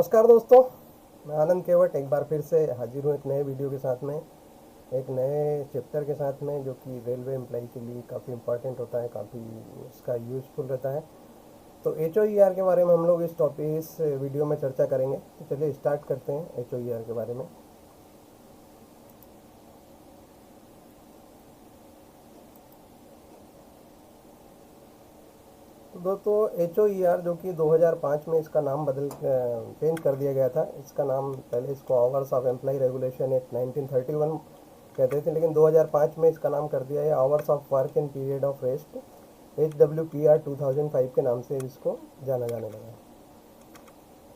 नमस्कार दोस्तों, मैं आनंद केवट एक बार फिर से हाजिर हूँ एक नए वीडियो के साथ में, एक नए चैप्टर के साथ में, जो कि रेलवे एम्प्लॉई के लिए काफ़ी इम्पोर्टेंट होता है, काफ़ी इसका यूज़फुल रहता है। तो HOER के बारे में हम लोग इस वीडियो में चर्चा करेंगे। तो चलिए स्टार्ट करते हैं HOER के बारे में। तो दोस्तों HOER जो कि 2005 में इसका नाम चेंज कर दिया गया था। इसका नाम पहले इसको hours of employ regulation act 1931 कहते थे, लेकिन 2005 में इसका नाम कर दिया है hours of work and period of rest, HWPR 2005 के नाम से इसको जाना जाने लगा।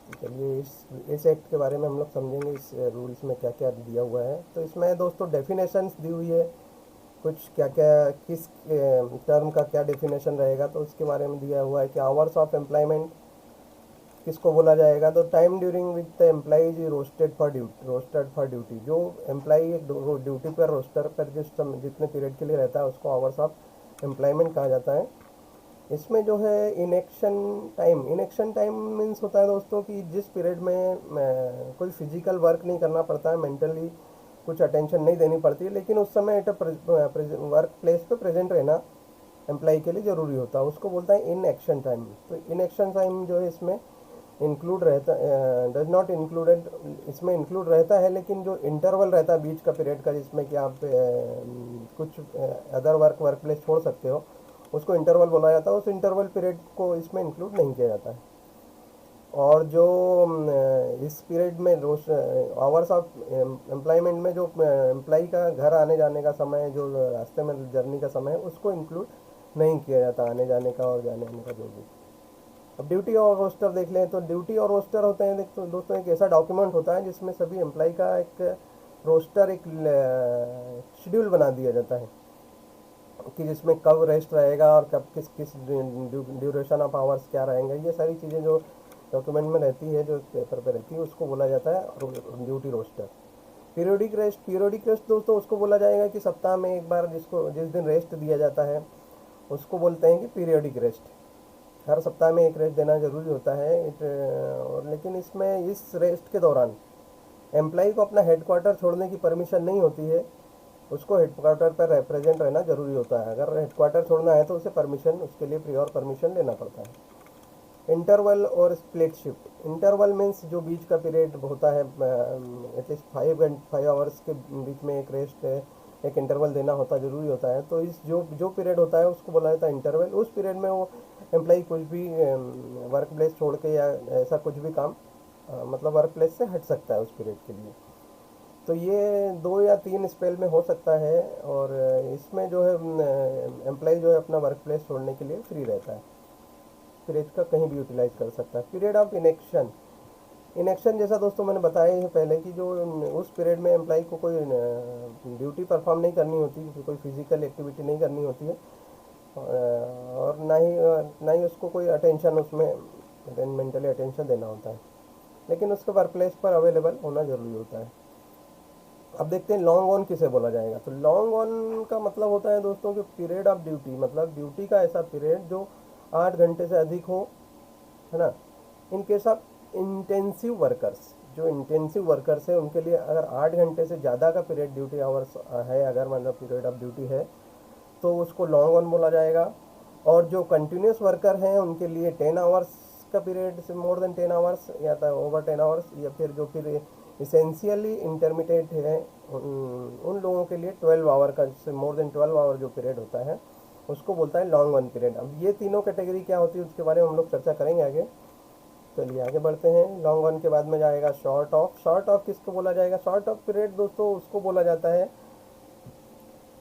तो चलिए इस एक्ट के बारे में हम लोग समझेंगे, इस रूल्स में क्या क्या दिया हुआ है। तो इसमें दोस्तों डेफिनेशंस दी हुई है, कुछ क्या क्या किस टर्म का क्या डेफिनेशन रहेगा, तो उसके बारे में दिया हुआ है कि आवर्स ऑफ एम्प्लॉयमेंट किसको बोला जाएगा। तो time during which the employ is rostered for duty, जो एम्प्लॉय ड्यूटी पर रोस्टर पर जितने पीरियड के लिए रहता है उसको आवर्स ऑफ एम्प्लॉयमेंट कहा जाता है। इसमें जो है इनेक्शन टाइम मीन्स होता है दोस्तों कि जिस पीरियड में कोई फिजिकल वर्क नहीं करना पड़ता है, मेंटली कुछ अटेंशन नहीं देनी पड़ती है, लेकिन उस समय वर्क प्लेस पे प्रेजेंट रहना एम्प्लॉय के लिए ज़रूरी होता है, उसको बोलता है इन एक्शन टाइम। तो इन एक्शन टाइम जो है इसमें इंक्लूड रहता डज नॉट इंक्लूडेड, इसमें इंक्लूड रहता है, लेकिन जो इंटरवल रहता है बीच का पीरियड का, जिसमें कि आप कुछ अदर वर्क प्लेस छोड़ सकते हो, उसको इंटरवल बोला जाता है। उस इंटरवल पीरियड को इसमें इंक्लूड नहीं किया जाता है। और जो इस पीरियड में आवर्स ऑफ एम्प्लॉयमेंट में जो एम्प्लॉय का घर आने जाने का समय, जो रास्ते में जर्नी का समय है, उसको इंक्लूड नहीं किया जाता, आने जाने का और जाने आने का जो भी। अब ड्यूटी और रोस्टर देख लें, तो ड्यूटी और रोस्टर होते हैं तो दोस्तों एक ऐसा डॉक्यूमेंट होता है जिसमें सभी एम्प्लॉय का एक रोस्टर, एक शेड्यूल बना दिया जाता है कि जिसमें कब रेस्ट रहेगा और कब किस किस ड्यूरेशन ऑफ आवर्स क्या रहेंगे। ये सारी चीज़ें जो डॉक्यूमेंट में रहती है, जो पेपर पे रहती है, उसको बोला जाता है ड्यूटी रोस्टर। पीरियोडिक रेस्ट दोस्तों उसको बोला जाएगा कि सप्ताह में एक बार जिस दिन रेस्ट दिया जाता है उसको बोलते हैं कि पीरियोडिक रेस्ट। हर सप्ताह में एक रेस्ट देना ज़रूरी होता है। और लेकिन इसमें इस रेस्ट के दौरान एम्प्लॉय को अपना हेडक्वार्टर छोड़ने की परमिशन नहीं होती है, उसको हेडक्वार्टर पर प्रेजेंट रहना जरूरी होता है। अगर हेडक्वार्टर छोड़ना है तो उसे परमिशन, उसके लिए प्रियोर परमिशन लेना पड़ता है। इंटरवल और स्प्लिट शिफ्ट, इंटरवल मीन्स जो बीच का पीरियड होता है, एटलीस्ट 5 आवर्स के बीच में एक रेस्ट है, एक इंटरवल देना होता जरूरी होता है। तो इस जो जो पीरियड होता है उसको बोला जाता है इंटरवल। उस पीरियड में वो एम्प्लॉय कुछ भी वर्क प्लेस छोड़ के या ऐसा कुछ भी काम मतलब वर्क प्लेस से हट सकता है उस पीरियड के लिए। तो ये 2 या 3 स्पेल में हो सकता है, और इसमें जो है एम्प्लॉय जो है अपना वर्क प्लेस छोड़ने के लिए फ्री रहता है, पीरियड का कहीं भी यूटिलाइज कर सकता है। पीरियड ऑफ इनेक्शन, इनेक्शन जैसा दोस्तों मैंने बताया है पहले कि जो उस पीरियड में एम्प्लॉय को कोई ड्यूटी परफॉर्म नहीं करनी होती, कोई फिजिकल एक्टिविटी नहीं करनी होती है, और ना ही उसको कोई अटेंशन उसमें मेंटली अटेंशन देना होता है, लेकिन उसके वर्क प्लेस पर अवेलेबल होना ज़रूरी होता है। अब देखते हैं लॉन्ग ऑन किसे बोला जाएगा। तो लॉन्ग ऑन का मतलब होता है दोस्तों कि पीरियड ऑफ ड्यूटी, मतलब ड्यूटी का ऐसा पीरियड जो 8 घंटे से अधिक हो, है ना। In case of intensive workers, जो इंटेंसिव वर्कर्स है उनके लिए अगर 8 घंटे से ज़्यादा का पीरियड ड्यूटी आवर्स है, अगर मतलब पीरियड ऑफ ड्यूटी है, तो उसको लॉन्ग ऑन बोला जाएगा। और जो कंटिन्यूस वर्कर हैं उनके लिए 10 आवर्स का पीरियड से मोर देन 10 आवर्स या ओवर 10 आवर्स, या फिर जो फिर इसेंशियली इंटरमीडिएट है उन लोगों के लिए 12 आवर का, जिससे मोर देन 12 आवर जो पीरियड होता है उसको बोलता है लॉन्ग ऑन पीरियड। अब ये तीनों कैटेगरी क्या होती है उसके बारे में हम लोग चर्चा करेंगे आगे। चलिए आगे बढ़ते हैं। लॉन्ग ऑन के बाद में जाएगा शॉर्ट ऑफ। शॉर्ट ऑफ किसको बोला जाएगा? शॉर्ट ऑफ पीरियड दोस्तों उसको बोला जाता है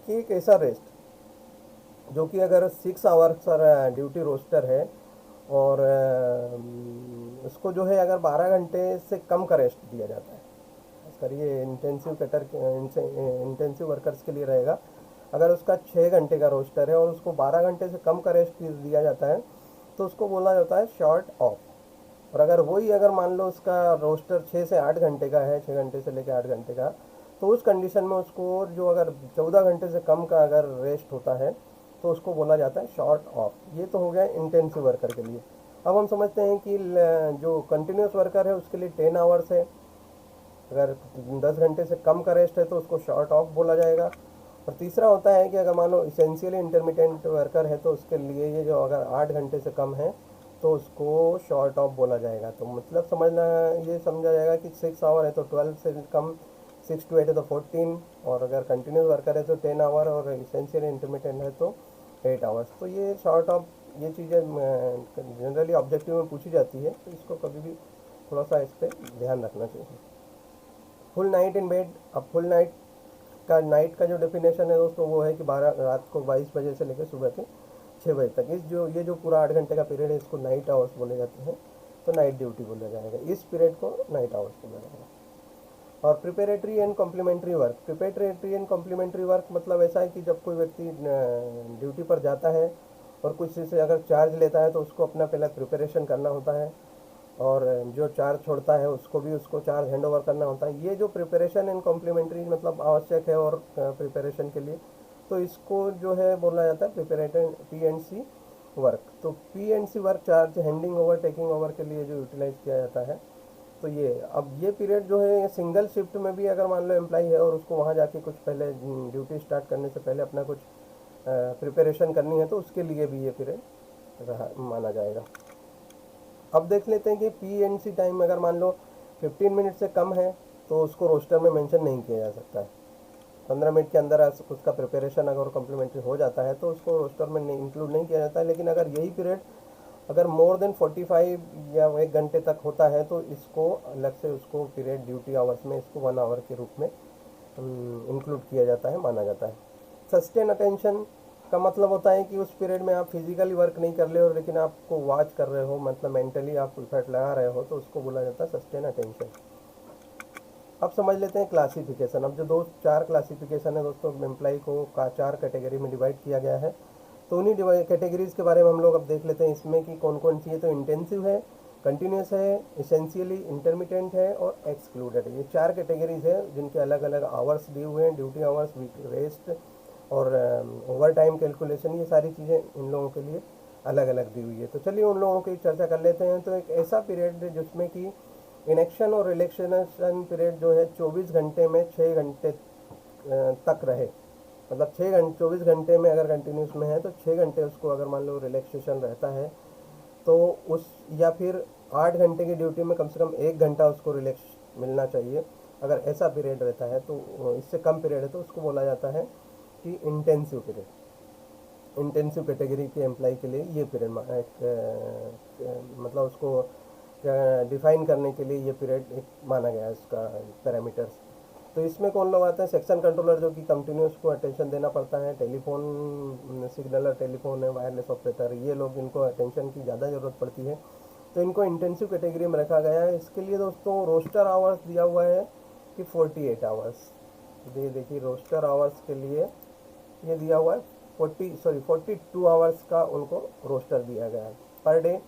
कि एक ऐसा रेस्ट जो कि अगर 6 आवर्स ड्यूटी रोस्टर है और उसको जो है अगर 12 घंटे से कम का रेस्ट दिया जाता है, खासकर ये इंटेंसिव वर्कर्स के लिए रहेगा। अगर उसका 6 घंटे का रोस्टर है और उसको 12 घंटे से कम का रेस्ट दिया जाता है तो उसको बोला जाता है शॉर्ट ऑफ। और अगर वही अगर मान लो उसका रोस्टर 6 से 8 घंटे का है, 6 घंटे से लेकर 8 घंटे का, तो उस कंडीशन में उसको जो अगर 14 घंटे से कम का अगर रेस्ट होता है तो उसको बोला जाता है शॉर्ट ऑफ। ये तो हो गया इंटेंसिव वर्कर के लिए। अब हम समझते हैं कि जो कंटिन्यूस वर्कर है उसके लिए 10 आवर्स है। अगर 10 घंटे से कम का रेस्ट है तो उसको शॉर्ट ऑफ बोला जाएगा। और तीसरा होता है कि अगर मान लो इसेंशियली इंटरमीडिएट वर्कर है तो उसके लिए ये जो अगर 8 घंटे से कम है तो उसको शॉर्ट ऑफ बोला जाएगा। तो मतलब समझना, ये समझा जाएगा कि 6 आवर है तो 12 से कम, 6 to 8 है तो 14, और अगर कंटिन्यूस वर्कर है तो 10 आवर, और इसेंशियली इंटरमीडिएट है तो 8 आवर्स। तो ये शॉर्ट ऑफ, ये चीज़ें जनरली ऑब्जेक्टिव में पूछी जाती है, तो इसको कभी भी थोड़ा सा इस पर ध्यान रखना चाहिए। Full night in bed. अब फुल नाइट का जो डेफिनेशन है दोस्तों वो है कि 12 रात को 22 बजे से लेकर सुबह के 6 बजे तक, ये जो पूरा 8 घंटे का पीरियड है इसको नाइट आवर्स बोले जाते हैं। तो नाइट ड्यूटी बोला जाएगा, इस पीरियड को नाइट आवर्स बोला जाएगा। और preparatory and complementary work. Preparatory and complementary work मतलब ऐसा है कि जब कोई व्यक्ति ड्यूटी पर जाता है और कुछ से अगर चार्ज लेता है तो उसको अपना पहले प्रिपरेशन करना होता है, और जो चार्ज छोड़ता है उसको चार्ज हैंड ओवर करना होता है। ये जो प्रिपरेशन एंड कॉम्प्लीमेंट्री मतलब आवश्यक है और प्रिपरेशन के लिए, तो इसको जो है बोला जाता है प्रिपरेटरी P&C वर्क। तो P&C work charge handing over taking over के लिए जो यूटिलाइज किया जाता है। तो ये पीरियड जो है सिंगल शिफ्ट में भी अगर मान लो एम्प्लॉई है और उसको वहाँ जाके कुछ पहले ड्यूटी स्टार्ट करने से पहले अपना कुछ प्रिपरेशन करनी है तो उसके लिए भी ये पीरियड माना जाएगा। अब देख लेते हैं कि P&C टाइम अगर मान लो 15 मिनट से कम है तो उसको रोस्टर में मेंशन नहीं किया जा सकता है। 15 मिनट के अंदर उसका प्रिपरेशन अगर कम्प्लीमेंट्री हो जाता है तो उसको रोस्टर में इंक्लूड नहीं किया जाता है। लेकिन अगर यही पीरियड अगर मोर देन 45 या 1 घंटे तक होता है तो इसको अलग से उसको पीरियड ड्यूटी आवर्स में इसको 1 आवर के रूप में इंक्लूड किया जाता है, माना जाता है। सस्टेन अटेंशन का मतलब होता है कि उस पीरियड में आप फिजिकली वर्क नहीं कर रहे हो लेकिन आपको वॉच कर रहे हो, मतलब मेंटली आप इफर्ट लगा रहे हो, तो उसको बोला जाता है सस्टेन अटेंशन। अब समझ लेते हैं क्लासिफिकेशन। अब जो 4 क्लासिफिकेशन है दोस्तों, एम्प्लॉई को 4 कैटेगरी में डिवाइड किया गया है। तो उन्हीं कैटेगरीज के बारे में हम लोग अब देख लेते हैं इसमें कि कौन कौन सी है। तो इंटेंसिव है, कंटिन्यूस है, इसेंशियली इंटरमीडिएट है और एक्सक्लूडेड है। ये 4 कैटेगरीज है जिनके अलग अलग आवर्स दिए हुए हैं, ड्यूटी आवर्स, वीक रेस्ट और ओवर टाइम कैलकुलेशन, ये सारी चीज़ें इन लोगों के लिए अलग अलग दी हुई है। तो चलिए उन लोगों की चर्चा कर लेते हैं। तो एक ऐसा पीरियड है जिसमें कि इनेक्शन और रिलैक्सेशन पीरियड जो है 24 घंटे में 6 घंटे तक रहे। मतलब 24 घंटे में अगर कंटिन्यूस में है तो 6 घंटे उसको अगर मान लो रिलैक्सेशन रहता है तो उस, या फिर 8 घंटे की ड्यूटी में कम से कम 1 घंटा उसको रिलैक्स मिलना चाहिए। अगर ऐसा पीरियड रहता है तो इससे कम पीरियड है तो उसको बोला जाता है कि इंटेंसिव पीरियड। इंटेंसिव कैटेगरी के एम्प्लॉय के लिए ये पीरियड मतलब उसको डिफाइन करने के लिए ये पीरियड एक माना गया है, इसका पैरामीटर्स। तो इसमें कौन लोग आते हैं? सेक्शन कंट्रोलर जो कि कंटिन्यूस को अटेंशन देना पड़ता है, टेलीफोन सिग्नलर, टेलीफोन है, वायरलेस ऑपरेटर, ये लोग, इनको अटेंशन की ज़्यादा ज़रूरत पड़ती है तो इनको इंटेंसिव कैटेगरी में रखा गया है। इसके लिए दोस्तों रोस्टर आवर्स दिया हुआ है कि 48 आवर्स। देखिए रोस्टर आवर्स के लिए ये दिया हुआ है 42 आवर्स का उनको रोस्टर दिया गया है पर डे।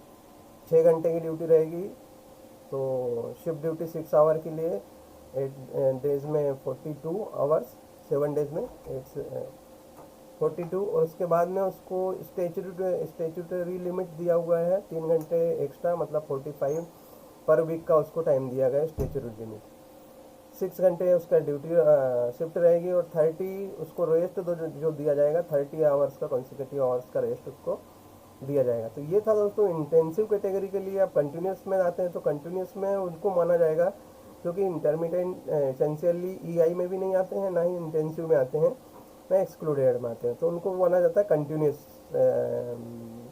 6 घंटे की ड्यूटी रहेगी तो शिफ्ट ड्यूटी 6 आवर के लिए 8 डेज में 42 आवर्स, 7 डेज में 42। और उसके बाद में उसको स्टेचुटरी लिमिट दिया हुआ है 3 घंटे एक्स्ट्रा, मतलब 45 पर वीक का उसको टाइम दिया गया है स्टेचुटरी लिमिट। 6 घंटे उसका ड्यूटी शिफ्ट रहेगी और 30 उसको रेस्ट जो दिया जाएगा, 30 आवर्स का कॉन्सिक्यूटिव आवर्स का रेस्ट उसको दिया जाएगा। तो ये था दोस्तों इंटेंसिव कैटेगरी के लिए। आप कंटिन्यूस में आते हैं तो कंटिन्यूस में उनको माना जाएगा क्योंकि इंटरमीडिएट एसेंशियली ईआई में भी नहीं आते हैं, ना ही इंटेंसिव में आते हैं, ना एक्सक्लूडेड में आते हैं, तो उनको माना जाता है कंटिन्यूस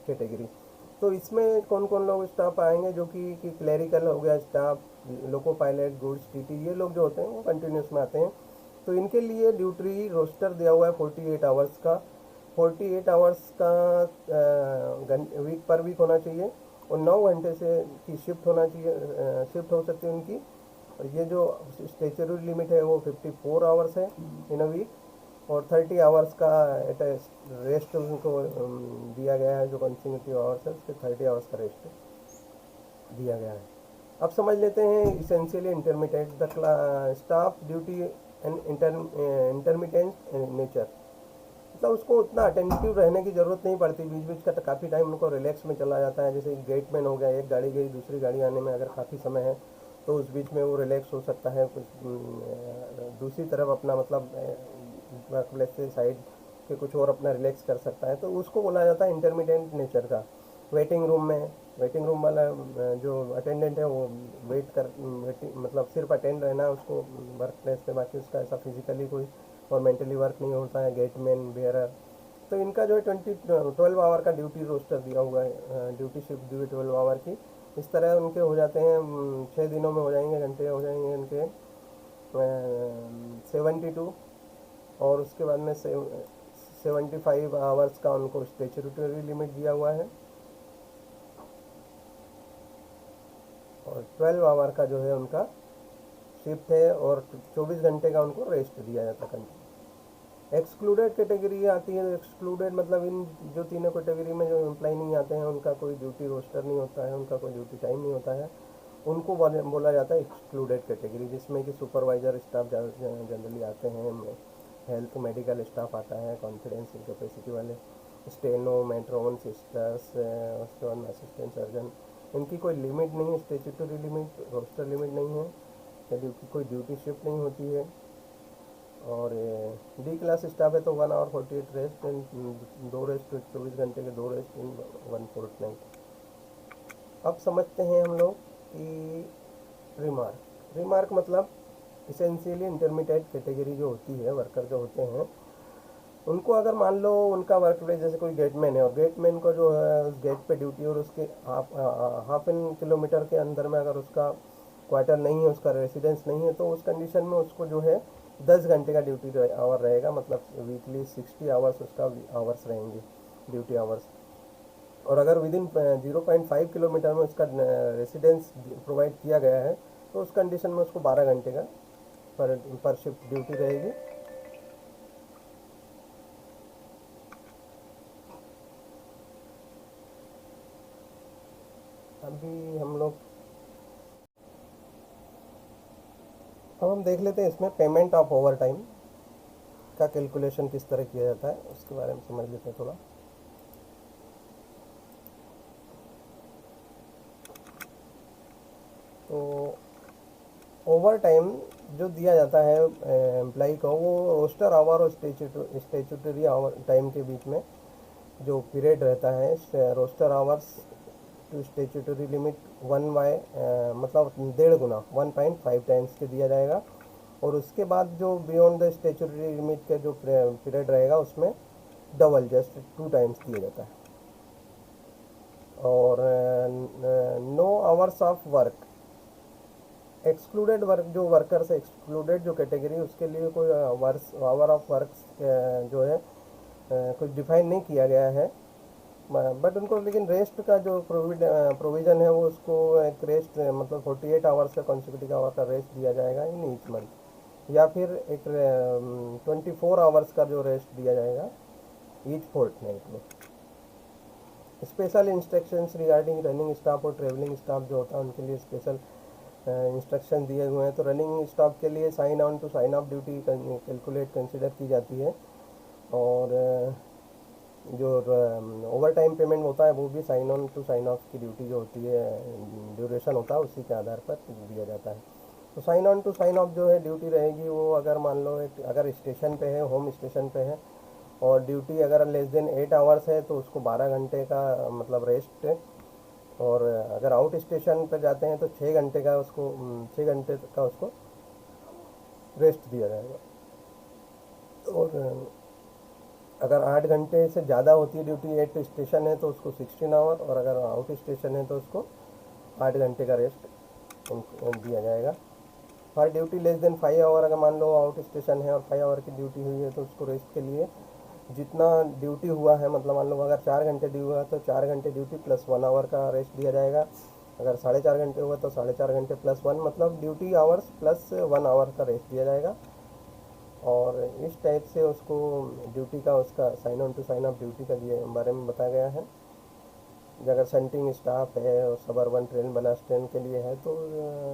कैटेगरी। तो इसमें कौन कौन लोग स्टाफ आएंगे? जो कि क्लरिकल हो गया staff, loco pilot, goods TT, ये लोग जो होते हैं वो कंटिन्यूस में आते हैं। तो इनके लिए ड्यूटी रोस्टर दिया हुआ है 48 आवर्स का। 48 आवर्स का वीक पर वीक होना चाहिए और 9 घंटे से की शिफ्ट होना चाहिए, शिफ्ट हो सकती है उनकी। और ये जो स्टेचुटरी लिमिट है वो 54 आवर्स है इन अ वीक, और 30 आवर्स का एट रेस्ट उनको दिया गया है। जो कंसिक्यूटिव आवर्स है उसके 30 आवर्स का रेस्ट दिया गया है। अब समझ लेते हैं essentially intermediate the staff duty and intermediate nature. मतलब उसको उतना अटेंटिव रहने की ज़रूरत नहीं पड़ती, बीच बीच का काफ़ी टाइम उनको रिलैक्स में चला जाता है। जैसे गेटमैन हो गया, एक गाड़ी गई दूसरी गाड़ी आने में अगर काफ़ी समय है तो उस बीच में वो रिलैक्स हो सकता है, कुछ दूसरी तरफ अपना मतलब वर्क प्लेस से साइड के कुछ और अपना रिलैक्स कर सकता है, तो उसको बोला जाता है इंटरमीडिएट नेचर का। वेटिंग रूम वाला जो अटेंडेंट है वो वेटिंग मतलब सिर्फ अटेंड रहना है उसको वर्क प्लेस पे, बाकी उसका ऐसा फिजिकली कोई और मेंटली वर्क नहीं होता है। गेटमैन, बेयरर, तो इनका जो है 12 आवर का ड्यूटी रोस्टर दिया हुआ है, ड्यूटी शिफ्ट दी हुई 12 आवर की। इस तरह उनके हो जाते हैं 6 दिनों में हो जाएंगे, घंटे हो जाएंगे इनके 72। और उसके बाद में 75 आवर्स का उनको स्टेचुटरी लिमिट दिया हुआ है, और 12 आवर का जो है उनका शिफ्ट है, और 24 घंटे का उनको रेस्ट दिया जाता है कंटिन्यू। एक्सक्लूडेड कैटेगरी आती है। एक्सक्लूडेड मतलब इन जो तीनों कैटेगरी में जो एम्प्लॉय नहीं आते हैं, उनका कोई ड्यूटी रोस्टर नहीं होता है, उनका कोई ड्यूटी टाइम नहीं होता है, उनको बोला जाता है एक्सक्लूडेड कैटेगरी, जिसमें कि सुपरवाइजर स्टाफ जनरली आते हैं, हेल्थ मेडिकल स्टाफ आता है, कॉन्फिडेंस कैपेसिटी वाले, स्टेनो, मेट्रोन, सिस्टर्स, उसके बाद असिस्टेंट सर्जन। इनकी कोई लिमिट नहीं है, स्टेचुटरी लिमिट, रोस्टर लिमिट नहीं है, कोई ड्यूटी शिफ्ट नहीं होती है। और डी क्लास स्टाफ है तो 1 आवर 48 रेस्ट एंड 2 रेस्ट, 24 घंटे के 2 रेस्ट इन 1 फोर्टनाइट। अब समझते हैं हम लोग कि रिमार्क मतलब इसेंशियली इंटरमीडिएट कैटेगरी जो होती है, वर्कर जो होते हैं, उनको अगर मान लो उनका वर्क प्लेस जैसे कोई गेटमैन है, और गेटमैन को जो है उस गेट पे ड्यूटी, और उसके हाफ एन किलोमीटर के अंदर में अगर उसका क्वार्टर नहीं है, उसका रेसिडेंस नहीं है, तो उस कंडीशन में उसको जो है 10 घंटे का ड्यूटी आवर रहेगा, मतलब वीकली 60 आवर्स उसका आवर्स रहेंगे, ड्यूटी आवर्स। और अगर विद इन 0.5 किलोमीटर में उसका रेसिडेंस प्रोवाइड किया गया है, तो उस कंडीशन में उसको 12 घंटे का पर शिफ्ट ड्यूटी रहेगी। अभी हम लोग अब हम देख लेते हैं इसमें पेमेंट ऑफ ओवर टाइम का कैलकुलेशन किस तरह किया जाता है, उसके बारे में समझ लेते हैं थोड़ा। तो ओवर टाइम जो दिया जाता है एम्प्लाई को, वो रोस्टर आवर और स्टेचुटरी आवर टाइम के बीच में जो पीरियड रहता है, roster hours to statutory limit 1/, मतलब 1.5 गुना 1.5 टाइम्स के दिया जाएगा। और उसके बाद जो बियॉन्ड द स्टेचुटरी लिमिट का जो पीरियड रहेगा, उसमें डबल, जस्ट 2 टाइम्स दिया जाता है। और no hours of work, excluded work, जो वर्कर्स एक्सक्लूडेड जो कैटेगरी, उसके लिए कोई आवर ऑफ वर्क जो है कुछ डिफाइन नहीं किया गया है, बट उनको लेकिन रेस्ट का जो प्रोविज़न है वो उसको एक रेस्ट मतलब 48 आवर्स का कॉन्सिक्यूटिव आवर का रेस्ट दिया जाएगा इन ईच मंथ, या फिर एक 24 आवर्स का जो रेस्ट दिया जाएगा ईच फोर्टनाइट में। Special instructions regarding running staff और ट्रेवलिंग स्टाफ जो होता है उनके लिए स्पेशल इंस्ट्रक्शन दिए हुए हैं। तो रनिंग स्टाफ के लिए sign on to sign off duty calculate consider की जाती है, और जो ओवर टाइम पेमेंट होता है वो भी sign on to sign off की ड्यूटी जो होती है, ड्यूरेशन होता है, उसी के आधार पर दिया जाता है। तो sign on to sign off जो है ड्यूटी रहेगी, वो अगर मान लो अगर स्टेशन पे है, होम स्टेशन पे है, और ड्यूटी अगर लेस देन 8 आवर्स है, तो उसको 12 घंटे का मतलब रेस्ट है। और अगर आउट स्टेशन पर जाते हैं तो 6 घंटे का उसको 6 घंटे का उसको रेस्ट दिया जाएगा। और अगर 8 घंटे से ज़्यादा होती है ड्यूटी, 8 स्टेशन है तो उसको 16 आवर, और अगर आउट स्टेशन है तो उसको 8 घंटे का रेस्ट दिया जाएगा। For duty less than 5 hour, अगर मान लो आउट स्टेशन है और 5 आवर की ड्यूटी हुई है, तो उसको रेस्ट के लिए जितना ड्यूटी हुआ है, मतलब मान लो अगर 4 घंटे ड्यूटी हुआ तो 4 घंटे ड्यूटी प्लस 1 आवर का रेस्ट दिया जाएगा। अगर 4.5 घंटे हुआ तो 4.5 घंटे प्लस 1, मतलब ड्यूटी आवर्स प्लस 1 आवर का रेस्ट दिया जाएगा। और इस टाइप से उसको ड्यूटी का उसका sign on to sign off duty का बारे में बताया गया है। अगर सेंटिंग स्टाफ है और सबअर्बन ट्रेन बलास ट्रेन के लिए है, तो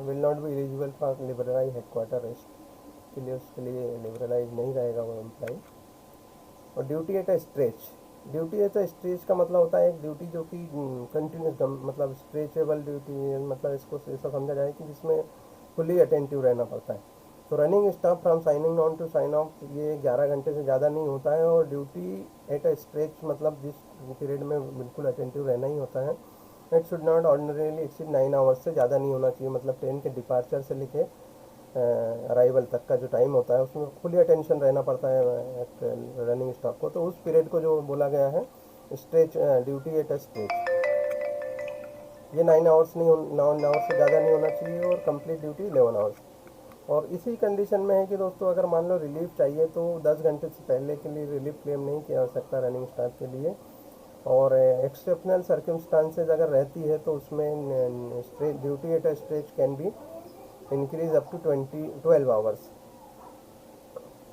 will not be eligible for liberalise headquarter rest के लिए, उसके लिए लिबरलाइज नहीं रहेगा वो एम्प्लाई। और duty at a stretch, duty at a stretch का मतलब होता है एक ड्यूटी जो कि कंटिन्यूस, मतलब स्ट्रेचेबल ड्यूटी, मतलब इसको ऐसा समझा जाए कि जिसमें फुली अटेंटिव रहना पड़ता है। तो running staff from signing on to sign off ये 11 घंटे से ज़्यादा नहीं होता है। और ड्यूटी एट अ स्ट्रेच मतलब जिस पीरियड में बिल्कुल अटेंटिव रहना ही होता है। It should not ordinarily exceed 9 hours से ज़्यादा नहीं होना चाहिए, मतलब ट्रेन के डिपार्चर से लेके अराइवल तक का जो टाइम होता है उसमें फुली अटेंशन रहना पड़ता है एक रनिंग स्टाफ को। तो उस पीरियड को जो बोला गया है stretch, duty at a stretch, ये 9 आवर्स नहीं, 9 आवर्स से ज़्यादा नहीं होना चाहिए और कंप्लीट ड्यूटी 11 आवर्स। और इसी कंडीशन में है कि दोस्तों अगर मान लो रिलीफ चाहिए तो 10 घंटे से पहले के लिए रिलीफ क्लेम नहीं किया जा सकता रनिंग स्टाफ के लिए। और एक्सेप्शनल सर्कमस्टांसेस अगर रहती है तो उसमें duty at a stretch can be increase up to 12 hours.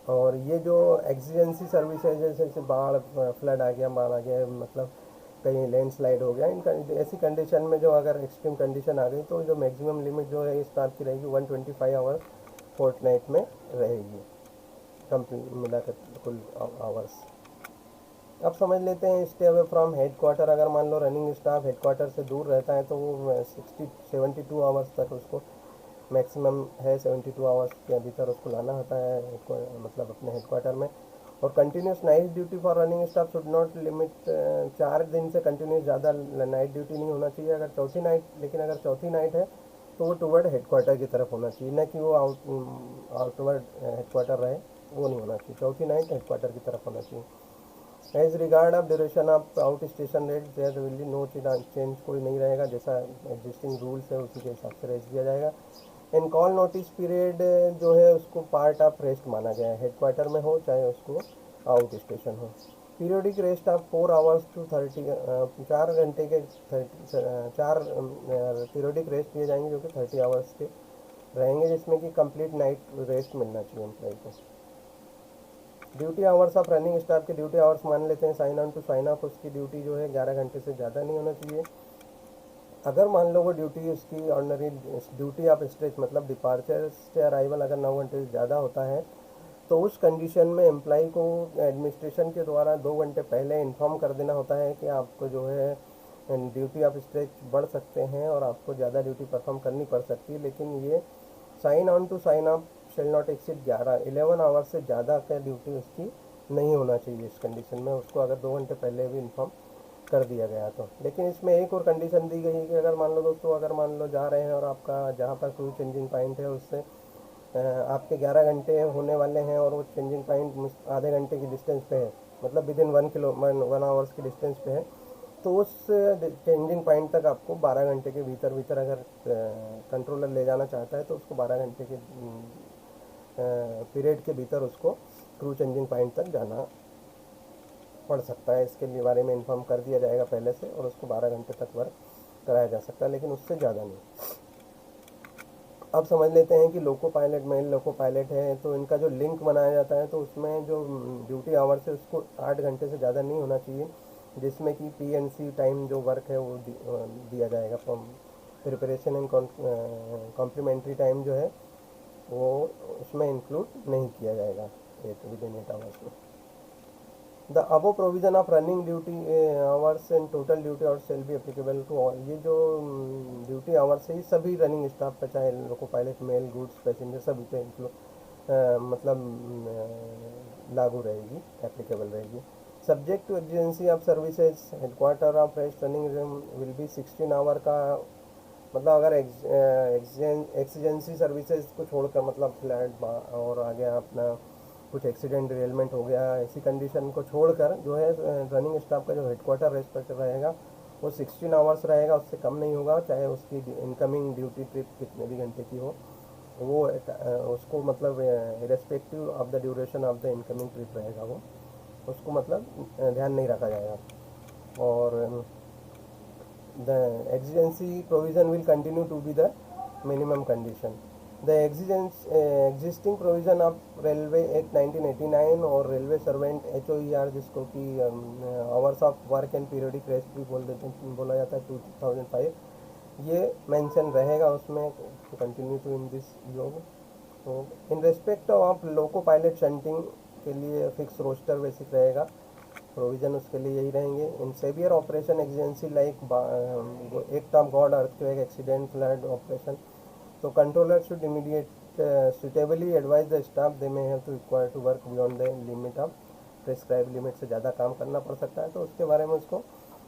और ये जो एक्सीजेंसी सर्विस है, जैसे बाढ़, फ्लड आ गया, बाढ़ आ गया, मतलब कहीं लैंडस्लाइड हो गया, इनका ऐसी कंडीशन में जो अगर एक्सट्रीम कंडीशन आ गई तो जो मैक्सिमम लिमिट जो है स्टाफ की रहेगी 125 आवर फोर्टनाइट में रहेगी, कंप्लीट मिलाकर कुल आवर्स। अब समझ लेते हैं stay away from head quarter. अगर मान लो रनिंग स्टाफ हेड क्वार्टर से दूर रहता है तो वो 72 आवर्स तक उसको मैक्सिमम है, 72 आवर्स के भीतर उसको लाना होता है मतलब अपने हेड क्वार्टर में। और continuous night duty for running staff should not limit, 4 दिन से कंटिन्यूस ज़्यादा नाइट ड्यूटी नहीं होना चाहिए अगर चौथी नाइट, लेकिन अगर चौथी नाइट है तो वो टुवर्ड हेड क्वार्टर की तरफ होना चाहिए, न कि वो आउटवर्ड हेड क्वार्टर रहे, वो नहीं होना चाहिए। चौथी नाइट हेड क्वार्टर की तरफ होना चाहिए। As regard of duration of out station rate there will be no change, कोई नहीं रहेगा, जैसा एग्जिस्टिंग रूल्स है उसी के हिसाब से रेस्ट दिया जाएगा। इन कॉल नोटिस पीरियड जो है उसको पार्ट ऑफ रेस्ट माना गया है, हेड क्वार्टर में हो चाहे उसको आउट स्टेशन हो। Periodic rest of 4 hours to 30, 4 घंटे के 30, 4 पीरियोडिक रेस्ट दिए जाएंगे जो कि 30 आवर्स के रहेंगे, जिसमें कि कंप्लीट नाइट रेस्ट मिलना चाहिए एम्प्लॉय को। Duty hours of running staff के ड्यूटी आवर्स मान लेते हैं sign on to sign off, उसकी ड्यूटी जो है 11 घंटे से ज़्यादा नहीं होना चाहिए। अगर मान लो वो ड्यूटी उसकी ऑर्डनरी ड्यूटी ऑफ स्ट्रेच मतलब डिपार्चर से अराइवल अगर 9 घंटे से ज़्यादा होता है तो उस कंडीशन में एम्प्लाई को एडमिनिस्ट्रेशन के द्वारा 2 घंटे पहले इन्फॉर्म कर देना होता है कि आपको जो है ड्यूटी ऑफ स्ट्रेच बढ़ सकते हैं और आपको ज़्यादा ड्यूटी परफॉर्म करनी पड़ सकती है। लेकिन ये sign on to sign off shall not exceed 11 hour से ज़्यादा का ड्यूटी उसकी नहीं होना चाहिए इस कंडीशन में, उसको अगर 2 घंटे पहले भी इन्फॉर्म कर दिया गया तो। लेकिन इसमें एक और कंडीशन दी गई है कि अगर मान लो दोस्तों, अगर मान लो जा रहे हैं और आपका जहाँ पर क्रू चेंजिंग पॉइंट है उससे आपके 11 घंटे होने वाले हैं और वो चेंजिंग पॉइंट आधे घंटे की डिस्टेंस पे है, मतलब विद इन 1 आवर्स की डिस्टेंस पे है, तो उस चेंजिंग पॉइंट तक आपको 12 घंटे के भीतर भीतर अगर कंट्रोलर ले जाना चाहता है तो उसको 12 घंटे के पीरियड के भीतर उसको क्रू चेंजिंग पॉइंट तक जाना पड़ सकता है। इसके लिए बारे में इन्फॉर्म कर दिया जाएगा पहले से और उसको 12 घंटे तक वर्क कराया जा सकता है, लेकिन उससे ज़्यादा नहीं। अब समझ लेते हैं कि loco pilot, mail loco pilot है तो इनका जो लिंक बनाया जाता है तो उसमें जो ड्यूटी आवर्स है उसको 8 घंटे से ज़्यादा नहीं होना चाहिए, जिसमें कि PNC टाइम जो वर्क है वो दिया जाएगा। प्रिपरेशन एंड कॉम्प्लीमेंट्री टाइम जो है वो उसमें इंक्लूड नहीं किया जाएगा विद इन 8 आवर्स में। The above provision of running duty hours and total duty hours shall be applicable to all. ये जो ड्यूटी आवर्स है ये सभी रनिंग स्टाफ पे, चाहे loco pilot, mail, goods, passenger, सभी पे मतलब लागू रहेगी, एप्लीकेबल रहेगी। Subject to exigency of services, headquarter of rest running will be 16 hour का, मतलब अगर एक्सीजेंसी सर्विसेज को छोड़कर, मतलब फ्लैट और आ गया अपना कुछ एक्सीडेंट रियलमेंट हो गया, ऐसी कंडीशन को छोड़कर जो है रनिंग स्टाफ का जो हेडक्वार्टर रेस्पेक्ट रहेगा वो 16 आवर्स रहेगा, उससे कम नहीं होगा, चाहे उसकी इनकमिंग ड्यूटी ट्रिप कितने भी घंटे की हो, वो उसको मतलब irrespective of the duration of the incoming trip रहेगा, वो उसको मतलब ध्यान नहीं रखा जाएगा। और the exigency provision will continue to be the minimum condition. The existing provision of Railway Act 1989 और रेलवे सर्वेंट HOER, जिसको कि hours of work and periodic rest भी बोला जाता है 2005, ये मेंशन रहेगा उसमें to continue to in this योग। In respect of loco pilot shunting के लिए फिक्स रोस्टर बेसिक रहेगा, प्रोविज़न उसके लिए यही रहेंगे। In severe operation exigency like act of God, earthquake, accident, flood operation, तो controller should immediate suitably advise the staff they may have to require to work beyond the limit of prescribed limit से ज़्यादा काम करना पड़ सकता है, तो उसके बारे में उसको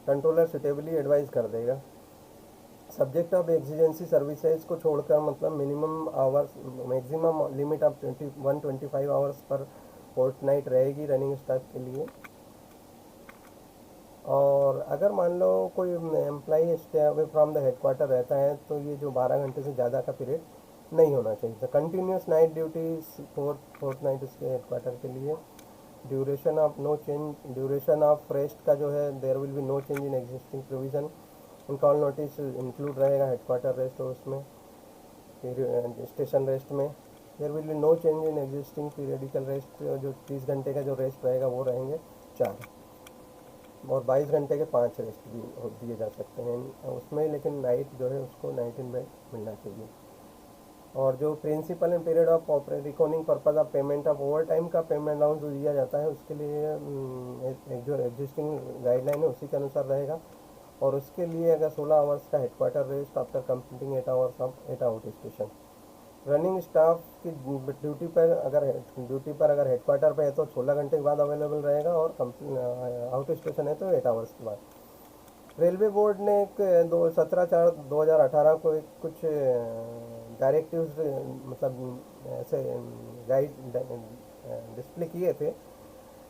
कंट्रोलर सुटेबली एडवाइस कर देगा। सब्जेक्ट ऑफ एक्सीजेंसी सर्विसेज को छोड़कर मतलब minimum hours, maximum limit of 125 hours per fortnight रहेगी रनिंग स्टाफ के लिए। और अगर मान लो कोई employee stay away from the headquarter रहता है तो ये जो 12 घंटे से ज़्यादा का पीरियड नहीं होना चाहिए। तो continuous night duty fourth night उसके हेडक्वार्टर के लिए। Duration of no change, duration of rest का जो है there will be no change in existing provision. Call notice include रहेगा हेडक्वार्टर रेस्ट और उसमें फिर स्टेशन रेस्ट में there will be no change in existing periodical rest. जो 30 घंटे का जो रेस्ट रहेगा वो रहेंगे 4, और 22 घंटे के 5 रेस्ट भी दिए जा सकते हैं उसमें, लेकिन नाइट जो है उसको नाइट इन बेड मिलना चाहिए। और जो principle and period of recording purpose of payment of overtime का पेमेंट अलाउंस जो दिया जाता है उसके लिए जो एग्जिस्टिंग गाइडलाइन है उसी के अनुसार रहेगा। और उसके लिए अगर 16 आवर्स का headquarter rest after completing 8 hours of 8 out station. Running staff की ड्यूटी पर अगर हेडक्वार्टर पे है तो 16 घंटे के बाद अवेलेबल रहेगा, और आउट स्टेशन है तो 8 आवर्स के बाद। रेलवे बोर्ड ने एक 17/4/2018 को एक कुछ डायरेक्टिव्स मतलब ऐसे गाइड डिस्प्ले किए थे,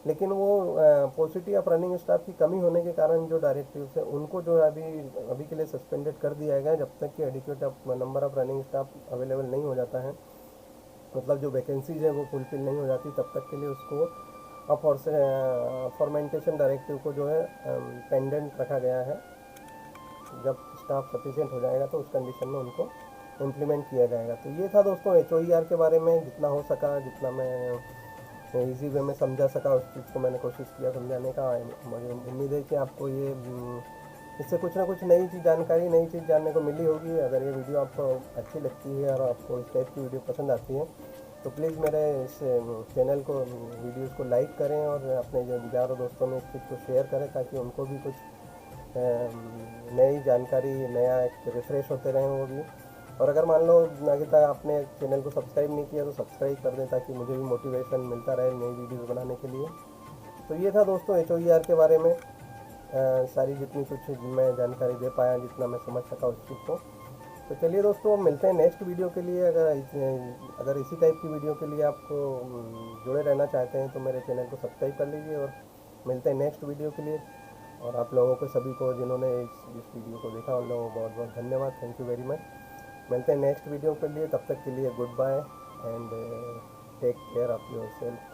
लेकिन वो पॉसिटी ऑफ रनिंग स्टाफ की कमी होने के कारण जो डायरेक्टिव्स है उनको जो है अभी के लिए सस्पेंडेड कर दिया गया जब तक कि adequate number of running staff available नहीं हो जाता है, मतलब जो वैकेंसीज है वो फुलफिल नहीं हो जाती, तब तक के लिए उसको फॉर्मेंटेशन डायरेक्टिव को जो है पेंडेंट रखा गया है। जब स्टाफ सफिशिएंट हो जाएगा तो उस कंडीशन में उनको इम्प्लीमेंट किया जाएगा। तो ये था दोस्तों HOER के बारे में, जितना हो सका, जितना मैं इजी वे में समझा सका उस चीज़ को मैंने कोशिश किया समझाने का। मुझे उम्मीद है कि आपको ये इससे कुछ ना कुछ नई चीज़ जानने को मिली होगी। अगर ये वीडियो आपको अच्छी लगती है और आपको इस टाइप की वीडियो पसंद आती है तो प्लीज़ मेरे इस चैनल को, वीडियोस को लाइक करें और अपने जो यारों दोस्तों में इस चीज़ को शेयर करें ताकि उनको भी कुछ नई जानकारी, नया एक रिफ्रेश होते रहें वो भी। और अगर मान लो आगे तक आपने चैनल को सब्सक्राइब नहीं किया तो सब्सक्राइब कर दें ताकि मुझे भी मोटिवेशन मिलता रहे नई वीडियोस बनाने के लिए। तो ये था दोस्तों HOER के बारे में सारी जितनी कुछ मैं जानकारी दे पाया, जितना मैं समझ सका उस चीज़ को। तो चलिए दोस्तों, मिलते हैं नेक्स्ट वीडियो के लिए। अगर इसी टाइप की वीडियो के लिए आपको जुड़े रहना चाहते हैं तो मेरे चैनल को सब्सक्राइब कर लीजिए, और मिलते हैं नेक्स्ट वीडियो के लिए। और आप लोगों को सभी को जिन्होंने इस वीडियो को देखा उन लोगों को बहुत बहुत धन्यवाद, थैंक यू वेरी मच। मिलते हैं नेक्स्ट वीडियो के लिए, तब तक के लिए goodbye and take care of yourself.